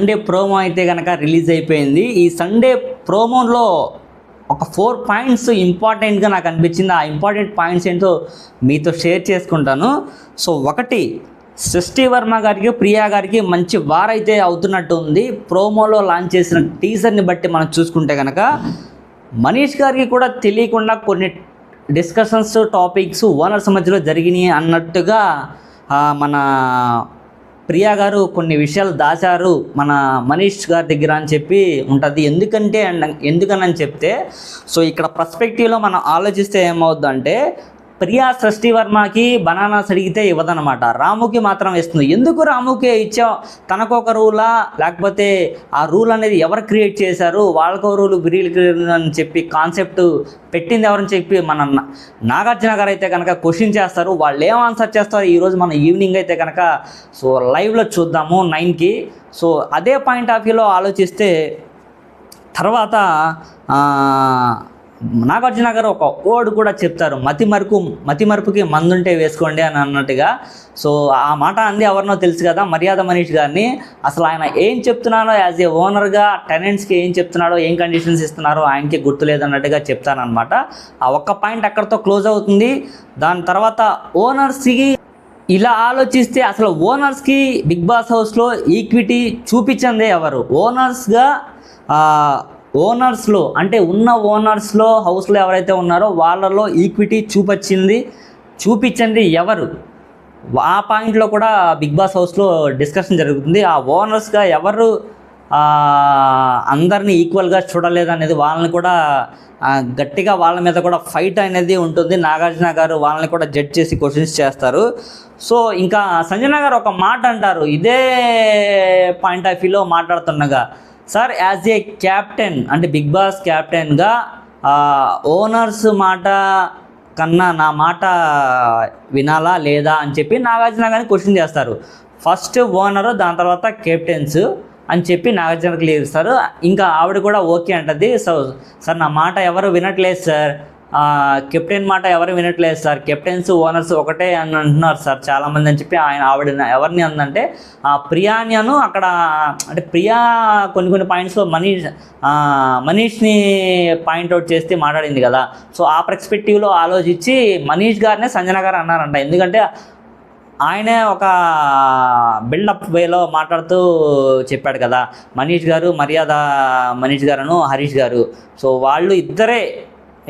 Sunday promo అయితే కనుక release అయిపోయింది. ఈ సండే ప్రోమోలో ఒక 4 పాయింట్స్ ఇంపార్టెంట్గా నాకు అనిపించింది. ఆ ఇంపార్టెంట్ పాయింట్స్ ఏంటో మీతో షేర్ చేసుకుంటాను. సో ఒకటి, సృష్టి వర్మ గారికి ప్రియా గారికి మంచి వారైతే అవుతున్నట్టు ఉంది. ప్రోమోలో లాంచ్ చేసిన టీజర్ని బట్టి మనం చూసుకుంటే కనుక మనీష్ గారికి కూడా తెలియకుండా కొన్ని డిస్కషన్స్ టాపిక్స్ ఓనర్స్ మధ్యలో జరిగినాయి అన్నట్టుగా మన ప్రియా గారు కొన్ని విషయాలు దాచారు మన మనీష్ గారి దగ్గర అని చెప్పి ఉంటుంది. ఎందుకని చెప్తే సో ఇక్కడ పర్స్పెక్టివ్లో మనం ఆలోచిస్తే ఏమవుద్దంటే, ప్రియా సృష్టి వర్మకి బనానాస్ అడిగితే ఇవ్వదనమాట, రాముకి మాత్రం ఇస్తుంది. ఎందుకు రాముకే ఇచ్చావు? తనకొక రూలా, లేకపోతే ఆ రూల్ అనేది ఎవరు క్రియేట్ చేశారు, వాళ్ళకో రూల్ వీళ్ళు అని చెప్పి కాన్సెప్ట్ పెట్టింది ఎవరని చెప్పి మన నాగార్జున గారు అయితే కనుక క్వశ్చన్ చేస్తారు. వాళ్ళు ఏం ఆన్సర్ చేస్తారు ఈరోజు మన ఈవినింగ్ అయితే కనుక సో లైవ్లో చూద్దాము 9కి. సో అదే పాయింట్ ఆఫ్ వ్యూలో ఆలోచిస్తే తర్వాత నాగార్జున గారు ఒక వర్డ్ కూడా చెప్తారు, మతిమరుపుకి మందుంటే వేసుకోండి అని అన్నట్టుగా. సో ఆ మాట అంది ఎవరినో తెలుసు కదా, మర్యాద మనీష్ గారిని. అసలు ఆయన ఏం చెప్తున్నాడో యాజ్ ఏ ఓనర్గా టెనెంట్స్కి ఏం చెప్తున్నాడో, ఏం కండిషన్స్ ఇస్తున్నారో ఆయనకి గుర్తులేదన్నట్టుగా చెప్తానమాట. ఆ ఒక్క పాయింట్ అక్కడితో క్లోజ్ అవుతుంది. దాని తర్వాత ఓనర్స్కి ఇలా ఆలోచిస్తే అసలు ఓనర్స్కి బిగ్ బాస్ హౌస్లో ఈక్విటీ చూపించిందే ఎవరు? ఓనర్స్లో అంటే ఉన్న ఓనర్స్లో హౌస్లో ఎవరైతే ఉన్నారో వాళ్ళలో ఈక్విటీ చూపించింది ఎవరు? ఆ పాయింట్లో కూడా బిగ్ బాస్ హౌస్లో డిస్కషన్ జరుగుతుంది. ఆ ఓనర్స్గా ఎవరు అందరినీ ఈక్వల్గా చూడలేదనేది వాళ్ళని కూడా గట్టిగా వాళ్ళ మీద కూడా ఫైట్ అనేది ఉంటుంది. నాగార్జున గారు వాళ్ళని కూడా జడ్జ్ చేసి క్వశ్చన్స్ చేస్తారు. సో ఇంకా సంజన గారు ఒక మాట అంటారు, ఇదే పాయింట్ ఆఫ్ వ్యూలో మాట్లాడుతుండగా, సార్ యాజ్ ఏ క్యాప్టెన్ అంటే బిగ్ బాస్ క్యాప్టెన్గా ఓనర్స్ మాట కన్నా నా మాట వినాలా లేదా అని చెప్పి నాగార్జున గారిని క్వశ్చన్ చేస్తారు. ఫస్ట్ ఓనరు, దాని తర్వాత కెప్టెన్స్ అని చెప్పి నాగార్జున క్లియర్ ఇస్తారు. ఇంకా ఆవిడ కూడా ఓకే అంటది. సో సార్ నా మాట ఎవరు వినట్లేదు సార్, కెప్టెన్ మాట ఎవరు వినట్లేదు సార్, కెప్టెన్స్ ఓనర్స్ ఒకటే అని అంటున్నారు సార్ చాలామంది అని చెప్పి ఆవిడ ఎవరిని అందంటే ప్రియాను అక్కడ అంటే ప్రియా కొన్ని పాయింట్స్లో మనీష్ని పాయింట్అవుట్ చేస్తే మాట్లాడింది కదా. సో ఆ పర్స్పెక్టివ్లో ఆలోచించి మనీష్ గారినే సంజన గారు అన్నారంట. ఎందుకంటే ఆయనే ఒక బిల్డప్ వేలో మాట్లాడుతూ చెప్పాడు కదా, మర్యాద మనీష్ గారును హరీష్ గారు. సో వాళ్ళు ఇద్దరే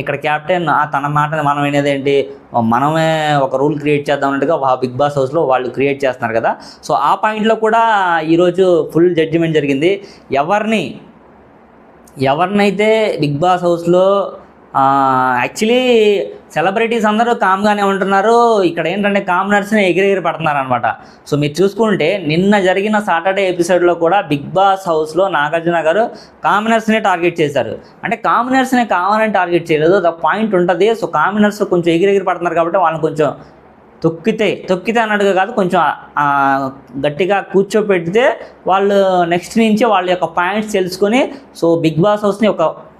ఇక్కడ క్యాప్టెన్, తన మాట మనం వినేదేంటి, మనమే ఒక రూల్ క్రియేట్ చేద్దాం అన్నట్టుగా బిగ్ బాస్ హౌస్లో వాళ్ళు క్రియేట్ చేస్తున్నారు కదా. సో ఆ పాయింట్లో కూడా ఈరోజు ఫుల్ జడ్జిమెంట్ జరిగింది. ఎవరినైతే బిగ్ బాస్ హౌస్లో యాక్చువల్లీ సెలబ్రిటీస్ అందరూ కామ్గానే ఉంటున్నారు. ఇక్కడ ఏంటంటే కామనర్స్ని ఎగిరెగిరి పడుతున్నారు అనమాట. సో మీరు చూసుకుంటే నిన్న జరిగిన సాటర్డే ఎపిసోడ్లో కూడా బిగ్ బాస్ హౌస్లో నాగార్జున గారు కామనర్స్ని టార్గెట్ చేశారు. అంటే కామనర్స్ని కావాలని టార్గెట్ చేయలేదు, ఒక పాయింట్ ఉంటుంది. సో కామనర్స్ కొంచెం ఎగిరెగిరి పడుతున్నారు కాబట్టి వాళ్ళని కొంచెం తొక్కితే అన్నట్టుగా కాదు, కొంచెం గట్టిగా కూర్చోపెడితే వాళ్ళు నెక్స్ట్ నుంచి వాళ్ళ యొక్క పాయింట్స్ తెలుసుకొని సో బిగ్ బాస్ హౌస్ని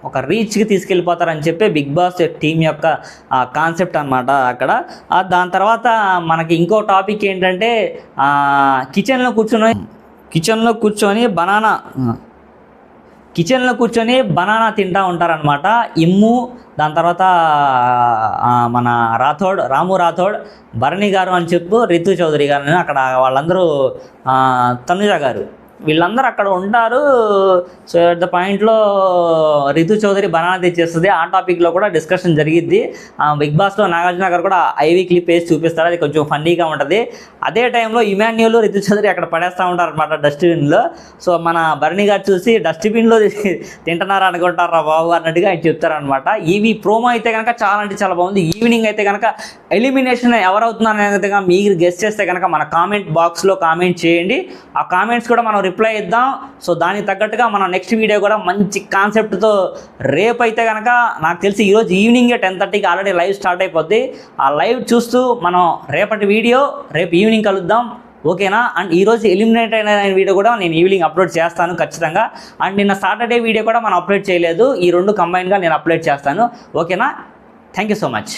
ఒక రీచ్కి తీసుకెళ్ళిపోతారని చెప్పి బిగ్ బాస్ టీం యొక్క కాన్సెప్ట్ అనమాట అక్కడ. దాని తర్వాత మనకి ఇంకో టాపిక్ ఏంటంటే కిచెన్లో కూర్చొని బనానా తింటూ ఉంటారనమాట ఇమ్ము. దాని తర్వాత మన రాము రాథోడ్, భరణి గారు అని చెప్పు, రితు చౌదరి గారు, అక్కడ వాళ్ళందరూ తనుజ గారు, వీళ్ళందరూ అక్కడ ఉంటారు. సో అట్ ద పాయింట్లో రితు చౌదరి బనానా తెచ్చేస్తుంది. ఆ టాపిక్లో కూడా డిస్కషన్ జరిగిద్ది. బిగ్ బాస్లో నాగార్జున గారు కూడా ఐవీ క్లిప్ వేసి చూపిస్తారు, అది కొంచెం ఫన్నీగా ఉంటుంది. అదే టైంలో ఇమాన్యుల్, రితు చౌదరి అక్కడ పడేస్తూ ఉంటారు అనమాట డస్ట్బిన్లో. సో మన భరణి గారు చూసి డస్ట్బిన్లో తింటున్నారు అనుకుంటారా బాబు అన్నట్టుగా ఆయన చెప్తారనమాట. ఈ ప్రోమో అయితే కనుక చాలా అంటే చాలా బాగుంది. ఈవినింగ్ అయితే కనుక ఎలిమినేషన్ ఎవరవుతున్నారు అనేది మీరు గెస్ చేస్తే కనుక మన కామెంట్ బాక్స్లో కామెంట్ చేయండి. ఆ కామెంట్స్ కూడా మనం రిప్లై ఇద్దాం. సో దానికి తగ్గట్టుగా మనం నెక్స్ట్ వీడియో కూడా మంచి కాన్సెప్ట్తో రేపు అయితే కనుక నాకు తెలిసి ఈరోజు ఈవినింగే 10:30కి ఆల్రెడీ లైవ్ స్టార్ట్ అయిపోద్ది. ఆ లైవ్ చూస్తూ మనం రేపటి వీడియో రేపు ఈవినింగ్ కలుద్దాం, ఓకేనా? అండ్ ఈరోజు ఎలిమినేట్ అయిన వీడియో కూడా నేను ఈవినింగ్ అప్లోడ్ చేస్తాను ఖచ్చితంగా. అండ్ నిన్న సాటర్డే వీడియో కూడా మనం అప్లోడ్ చేయలేదు, ఈ రెండు కంబైన్గా నేను అప్లోడ్ చేస్తాను, ఓకేనా? Thank you so much.